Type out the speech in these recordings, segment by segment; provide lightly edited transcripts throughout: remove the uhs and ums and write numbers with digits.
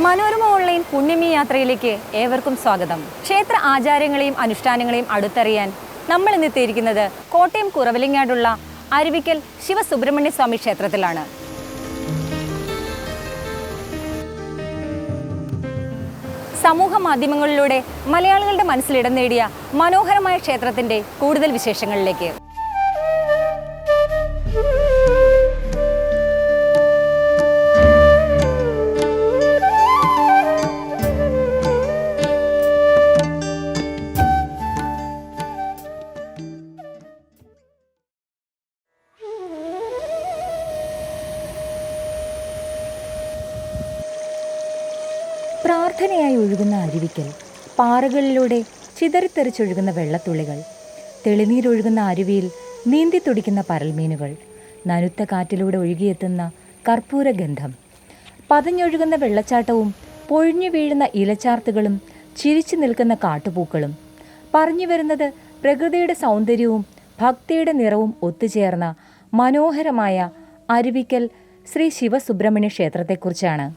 Manorama online പുണ്യമി യാത്രയിലേക്ക് ഏവർക്കും സ്വാഗതം. ക്ഷേത്ര ആചാരങ്ങളെയും അനുഷ്ഠാനങ്ങളെയും അടുത്തറിയാൻ നമ്മൾ ഇന്നെത്തിയിരിക്കുന്നത് കോട്ടയം കുറവിലങ്ങാടുള്ള അരുവിക്കൽ ശിവസുബ്രഹ്മണ്യ സ്വാമി ക്ഷേത്രത്തിലാണ്. സമൂഹ മാധ്യമങ്ങളിലൂടെ മലയാളികളുടെ മനസ്സിൽ ഇടം നേടിയ മനോഹരമായ ക്ഷേത്രത്തിന്റെ കൂടുതൽ വിശേഷങ്ങളിലേക്ക്. പ്രാർത്ഥനയായി ഒഴുകുന്ന അരുവിക്കൽ, പാറകളിലൂടെ ചിതറിത്തെറിച്ചൊഴുകുന്ന വെള്ളത്തുള്ളികൾ, തെളിനീരൊഴുകുന്ന അരുവിയിൽ നീന്തി തുടിക്കുന്ന പരൽമീനുകൾ, നനുത്ത കാറ്റിലൂടെ ഒഴുകിയെത്തുന്ന കർപ്പൂരഗന്ധം, പതഞ്ഞൊഴുകുന്ന വെള്ളച്ചാട്ടവും പൊഴിഞ്ഞു വീഴുന്ന ഇലച്ചാർത്തുകളും ചിരിച്ചു നിൽക്കുന്ന കാട്ടുപൂക്കളും, പറഞ്ഞു വരുന്നത് പ്രകൃതിയുടെ സൗന്ദര്യവും ഭക്തിയുടെ നിറവും ഒത്തുചേർന്ന മനോഹരമായ അരുവിക്കൽ ശ്രീ ശിവസുബ്രഹ്മണ്യ ക്ഷേത്രത്തെക്കുറിച്ചാണ്.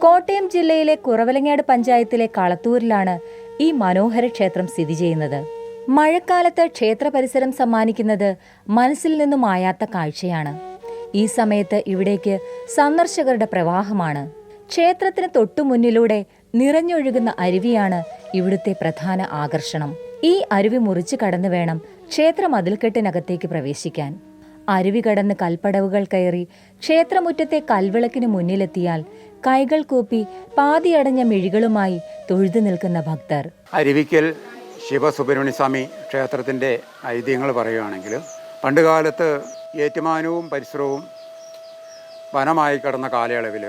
കോട്ടയം ജില്ലയിലെ കുറവിലങ്ങാട് പഞ്ചായത്തിലെ കളത്തൂരിലാണ് ഈ മനോഹര ക്ഷേത്രം സ്ഥിതി ചെയ്യുന്നത്. മഴക്കാലത്ത് ക്ഷേത്ര പരിസരം സമ്മാനിക്കുന്നത് മനസ്സിൽ നിന്നും മായാത്ത കാഴ്ചയാണ്. ഈ സമയത്ത് ഇവിടേക്ക് സന്ദർശകരുടെ പ്രവാഹമാണ്. ക്ഷേത്രത്തിന് തൊട്ടുമുന്നിലൂടെ നിറഞ്ഞൊഴുകുന്ന അരുവിയാണ് ഇവിടുത്തെ പ്രധാന ആകർഷണം. ഈ അരുവി മുറിച്ചു കടന്നു വേണം ക്ഷേത്ര മതിൽക്കെട്ടിനകത്തേക്ക് പ്രവേശിക്കാൻ. അരുവി കടന്ന് കൽപ്പടവുകൾ കയറി ക്ഷേത്രമുറ്റത്തെ കൽവിളക്കിന് മുന്നിലെത്തിയാൽ കൈകൾ കൂപ്പി പാതിയടഞ്ഞ മിഴികളുമായി തൊഴുതു നിൽക്കുന്ന ഭക്തർ. അരുവിക്കൽ ശിവസുബ്രഹ്മണ്യ സ്വാമി ക്ഷേത്രത്തിൻ്റെ ഐതിഹ്യങ്ങൾ പറയുകയാണെങ്കിൽ, പണ്ടുകാലത്ത് ഏറ്റുമാനവും പരിസരവും വനമായി കിടന്ന കാലയളവിൽ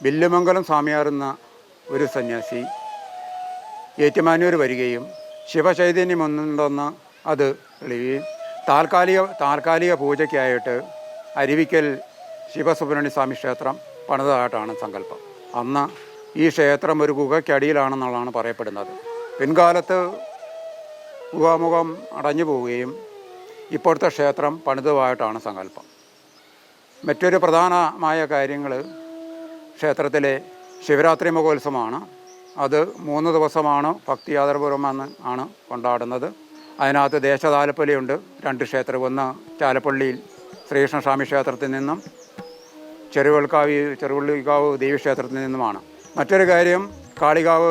വില്ലുമംഗലം സ്വാമിയാറുന്ന ഒരു സന്യാസി ഏറ്റുമാനൂർ വരികയും ശിവചൈതന്യം ഒന്നുണ്ടെന്ന് അത് തെളിയുകയും താൽക്കാലിക പൂജയ്ക്കായിട്ട് അരുവിക്കൽ ശിവസുബ്രഹ്മണ്യ സ്വാമി ക്ഷേത്രം പണിതതായിട്ടാണ് സങ്കല്പം. അന്ന് ഈ ക്ഷേത്രം ഒരു ഗുഹയ്ക്കടിയിലാണെന്നുള്ളതാണ് പറയപ്പെടുന്നത്. പിൻകാലത്ത് ഗുഹാമുഖം അടഞ്ഞു പോവുകയും ഇപ്പോഴത്തെ ക്ഷേത്രം പണിതമായിട്ടാണ് സങ്കല്പം. മറ്റൊരു പ്രധാനമായ കാര്യങ്ങൾ ക്ഷേത്രത്തിലെ ശിവരാത്രി മഹോത്സവമാണ്. അത് 3 ദിവസമാണ് ഭക്തിയാദരപൂർവ്വമെന്ന് ആണ് കൊണ്ടാടുന്നത്. അതിനകത്ത് ദേശതാലപ്പൊലിയുണ്ട്. 2 ക്ഷേത്രം, ഒന്ന് ചാലപ്പള്ളിയിൽ ശ്രീകൃഷ്ണസ്വാമി ക്ഷേത്രത്തിൽ നിന്നും ചെറുവള്ളിക്കാവ് ദേവീക്ഷേത്രത്തിൽ നിന്നുമാണ്. മറ്റൊരു കാര്യം, കാളികാവ്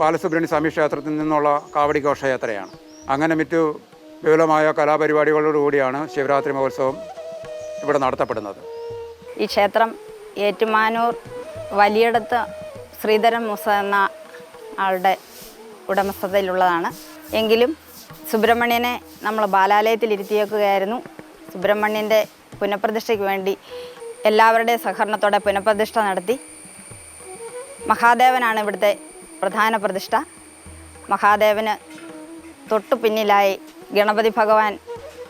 ബാലസുബ്രഹ്മണ്യ സ്വാമി ക്ഷേത്രത്തിൽ നിന്നുള്ള കാവടി ഘോഷയാത്രയാണ്. അങ്ങനെ മറ്റു വിപുലമായ കലാപരിപാടികളോടുകൂടിയാണ് ശിവരാത്രി മഹോത്സവം ഇവിടെ നടത്തപ്പെടുന്നത്. ഈ ക്ഷേത്രം ഏറ്റുമാനൂർ വലിയടത്ത് ശ്രീധരൻ മൂസ എന്ന ആളുടെ ഉടമസ്ഥതയിലുള്ളതാണ്. എങ്കിലും സുബ്രഹ്മണ്യനെ നമ്മൾ ബാലാലയത്തിലിരുത്തിയേക്കുകയായിരുന്നു. സുബ്രഹ്മണ്യൻ്റെ പുനഃപ്രതിഷ്ഠയ്ക്ക് വേണ്ടി എല്ലാവരുടെയും സഹകരണത്തോടെ പുനഃപ്രതിഷ്ഠ നടത്തി. മഹാദേവനാണ് ഇവിടുത്തെ പ്രധാന പ്രതിഷ്ഠ. മഹാദേവന് തൊട്ടു പിന്നിലായി ഗണപതി ഭഗവാൻ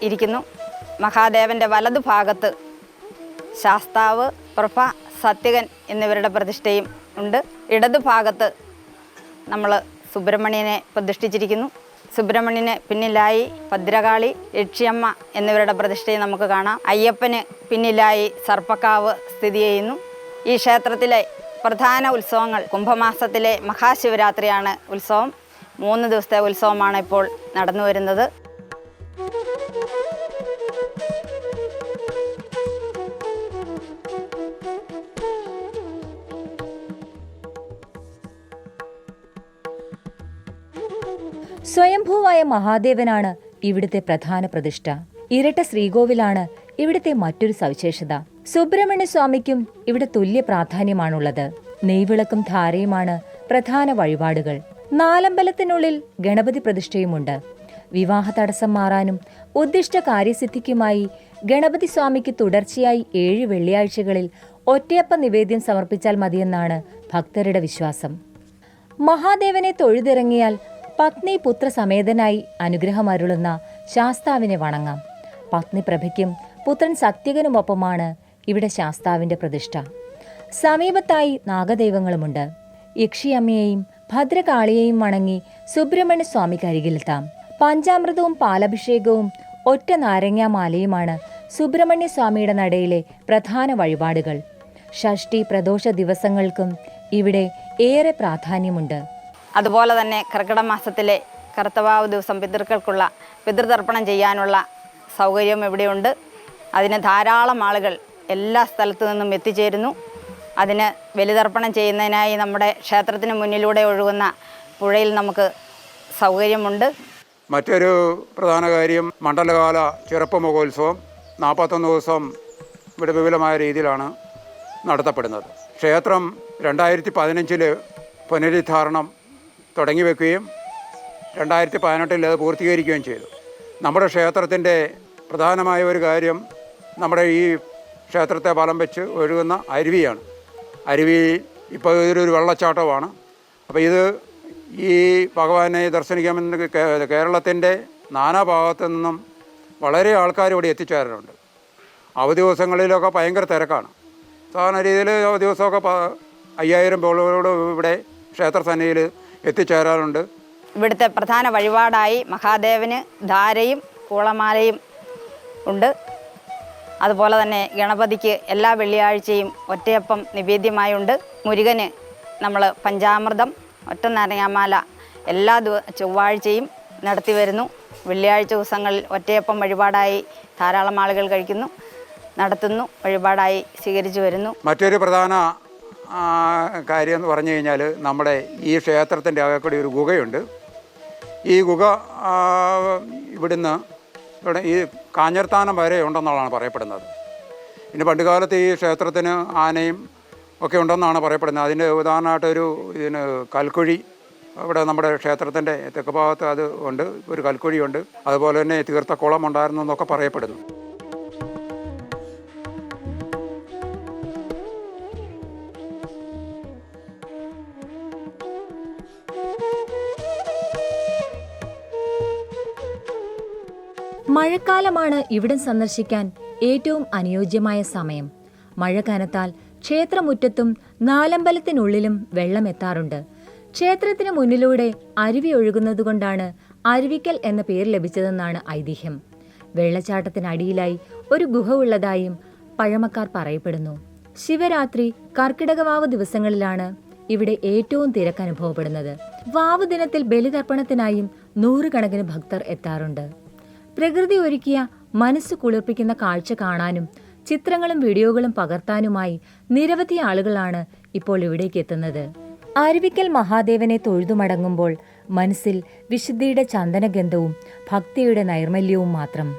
ഇരിക്കുന്നു. മഹാദേവൻ്റെ വലതുഭാഗത്ത് ശാസ്താവ്, പ്രഭ, സത്യകൻ എന്നിവരുടെ പ്രതിഷ്ഠയും ഉണ്ട്. ഇടതുഭാഗത്ത് നമ്മൾ സുബ്രഹ്മണ്യനെ പ്രതിഷ്ഠിച്ചിരിക്കുന്നു. സുബ്രഹ്മണ്യന് പിന്നിലായി ഭദ്രകാളി, യക്ഷിയമ്മ എന്നിവരുടെ പ്രതിഷ്ഠയും നമുക്ക് കാണാം. അയ്യപ്പന് പിന്നിലായി സർപ്പക്കാവ് സ്ഥിതി ചെയ്യുന്നു. ഈ ക്ഷേത്രത്തിലെ പ്രധാന ഉത്സവങ്ങൾ കുംഭമാസത്തിലെ മഹാശിവരാത്രിയാണ് ഉത്സവം. 3 ദിവസത്തെ ഉത്സവമാണ് ഇപ്പോൾ നടന്നു വരുന്നത്. സ്വയംഭൂവായ മഹാദേവനാണ് ഇവിടുത്തെ പ്രധാന പ്രതിഷ്ഠ. ഇരട്ട ശ്രീകോവിലാണ് ഇവിടുത്തെ മറ്റൊരു സവിശേഷത. സുബ്രഹ്മണ്യ സ്വാമിക്കും ഇവിടെ തുല്യ പ്രാധാന്യമാണുള്ളത്. നെയ്വിളക്കും ധാരയുമാണ് പ്രധാന വഴിപാടുകൾ. 4 അമ്പലത്തിനുള്ളിൽ ഗണപതി പ്രതിഷ്ഠയുമുണ്ട്. വിവാഹ തടസ്സം മാറാനും ഉദ്ദിഷ്ട കാര്യസിദ്ധിക്കുമായി ഗണപതി സ്വാമിക്ക് തുടർച്ചയായി 7 വെള്ളിയാഴ്ചകളിൽ ഒറ്റയപ്പ നിവേദ്യം സമർപ്പിച്ചാൽ മതിയെന്നാണ് ഭക്തരുടെ വിശ്വാസം. മഹാദേവനെ തൊഴുതിറങ്ങിയാൽ പത്നി പുത്ര സമേതനായി അനുഗ്രഹമരുളുന്ന ശാസ്താവിനെ വണങ്ങാം. പത്നി പ്രഭയ്ക്കും പുത്രൻ സത്യകനുമൊപ്പമാണ് ഇവിടെ ശാസ്താവിന്റെ പ്രതിഷ്ഠ. സമീപത്തായി നാഗദൈവങ്ങളുമുണ്ട്. യക്ഷിയമ്മയെയും ഭദ്രകാളിയെയും വണങ്ങി സുബ്രഹ്മണ്യ സ്വാമിക്ക് അരികിലെത്താം. പഞ്ചാമൃതവും പാലഭിഷേകവും ഒറ്റ നാരങ്ങാമാലയുമാണ് സുബ്രഹ്മണ്യ സ്വാമിയുടെ നടയിലെ പ്രധാന വഴിപാടുകൾ. ഷഷ്ഠി പ്രദോഷ ദിവസങ്ങൾക്കും ഇവിടെ ഏറെ പ്രാധാന്യമുണ്ട്. അതുപോലെ തന്നെ കർക്കിടക മാസത്തിലെ കറുത്തവാവ് ദിവസം പിതൃക്കൾക്കുള്ള പിതൃതർപ്പണം ചെയ്യാനുള്ള സൗകര്യം ഇവിടെയുണ്ട്. അതിന് ധാരാളം ആളുകൾ എല്ലാ സ്ഥലത്തു നിന്നും എത്തിച്ചേരുന്നു. അതിന് ബലിതർപ്പണം ചെയ്യുന്നതിനായി നമ്മുടെ ക്ഷേത്രത്തിന് മുന്നിലൂടെ ഒഴുകുന്ന പുഴയിൽ നമുക്ക് സൗകര്യമുണ്ട്. മറ്റൊരു പ്രധാന കാര്യം മണ്ഡലകാല ചെറുപ്പ് മഹോത്സവം 41 ദിവസം ഇവിടെ വിപുലമായ രീതിയിലാണ് നടത്തപ്പെടുന്നത്. ക്ഷേത്രം 2015 പുനരുദ്ധാരണം തുടങ്ങി വെക്കുകയും 2018 അത് പൂർത്തീകരിക്കുകയും ചെയ്തു. നമ്മുടെ ക്ഷേത്രത്തിൻ്റെ പ്രധാനമായ ഒരു കാര്യം നമ്മുടെ ഈ ക്ഷേത്രത്തെ വലം വെച്ച് ഒഴുകുന്ന അരുവിയാണ്. അരുവി ഇപ്പോൾ ഇതൊരു വെള്ളച്ചാട്ടമാണ്. അപ്പോൾ ഇത് ഈ ഭഗവാനെ ദർശനിക്കാമെന്ന് കേരളത്തിൻ്റെ നാനാഭാഗത്തു നിന്നും വളരെ ആൾക്കാർ ഇവിടെ എത്തിച്ചേരാറുണ്ട്. അവധി ദിവസങ്ങളിലൊക്കെ ഭയങ്കര തിരക്കാണ്. സാധാരണ രീതിയിൽ അവധി ദിവസമൊക്കെ 5000 പേരോട് ഇവിടെ ക്ഷേത്രസന്നിധിയിൽ എത്തിച്ചേരാറുണ്ട്. ഇവിടുത്തെ പ്രധാന വഴിപാടായി മഹാദേവന് ധാരയും കൂളമാലയും ഉണ്ട്. അതുപോലെ തന്നെ ഗണപതിക്ക് എല്ലാ വെള്ളിയാഴ്ചയും ഒറ്റയപ്പം നിവേദ്യമായുണ്ട്. മുരുകന് നമ്മൾ പഞ്ചാമൃതം ഒറ്റ നാരങ്ങാമാല എല്ലാ ചൊവ്വാഴ്ചയും നടത്തി വരുന്നു. വെള്ളിയാഴ്ച ദിവസങ്ങളിൽ ഒറ്റയപ്പം വഴിപാടായി ധാരാളം ആളുകൾ കഴിക്കുന്നു, നടത്തുന്നു, വഴിപാടായി സ്വീകരിച്ചു വരുന്നു. മറ്റൊരു പ്രധാന കാര്യം എന്ന് പറഞ്ഞു കഴിഞ്ഞാൽ നമ്മുടെ ഈ ക്ഷേത്രത്തിൻ്റെ അകക്കൂടി ഒരു ഗുഹയുണ്ട്. ഈ ഗുഹ ഇവിടുന്ന് ഇവിടെ ഈ കാഞ്ഞിരത്താനം വരെ ഉണ്ടെന്നുള്ളതാണ് പറയപ്പെടുന്നത്. ഇനി പണ്ടുകാലത്ത് ഈ ക്ഷേത്രത്തിന് ആനയും ഒക്കെ ഉണ്ടെന്നാണ് പറയപ്പെടുന്നത്. അതിൻ്റെ ഉദാഹരണമായിട്ടൊരു ഇതിന് കൽക്കുഴി ഇവിടെ നമ്മുടെ ക്ഷേത്രത്തിൻ്റെ തെക്ക് ഭാഗത്ത് അത് ഉണ്ട്, ഒരു കൽക്കുഴിയുണ്ട്. അതുപോലെ തന്നെ തീർത്ഥക്കുളം ഉണ്ടായിരുന്നു എന്നൊക്കെ പറയപ്പെടുന്നു. മഴക്കാലമാണ് ഇവിടം സന്ദർശിക്കാൻ ഏറ്റവും അനുയോജ്യമായ സമയം. മഴ കനത്താൽ ക്ഷേത്രമുറ്റത്തും നാലമ്പലത്തിനുള്ളിലും വെള്ളം എത്താറുണ്ട്. ക്ഷേത്രത്തിന് മുന്നിലൂടെ അരുവി ഒഴുകുന്നതുകൊണ്ടാണ് അരുവിക്കൽ എന്ന പേര് ലഭിച്ചതെന്നാണ് ഐതിഹ്യം. വെള്ളച്ചാട്ടത്തിനടിയിലായി ഒരു ഗുഹ ഉള്ളതായും പഴമക്കാർ പറയപ്പെടുന്നു. ശിവരാത്രി, കർക്കിടകവാവ് ദിവസങ്ങളിലാണ് ഇവിടെ ഏറ്റവും തിരക്ക് അനുഭവപ്പെടുന്നത്. വാവ് ദിനത്തിൽ ബലിതർപ്പണത്തിനായും 100 കണക്കിന് ഭക്തർ എത്താറുണ്ട്. പ്രകൃതി ഒരുക്കിയ മനസ്സ് കുളിർപ്പിക്കുന്ന കാഴ്ച കാണാനും ചിത്രങ്ങളും വീഡിയോകളും പകർത്താനുമായി നിരവധി ആളുകളാണ് ഇപ്പോൾ ഇവിടേക്ക് എത്തുന്നത്. അരുവിക്കൽ മഹാദേവനെ തൊഴുതുമടങ്ങുമ്പോൾ മനസ്സിൽ വിശുദ്ധിയുടെ ചന്ദനഗന്ധവും ഭക്തിയുടെ നൈർമല്യവും മാത്രം.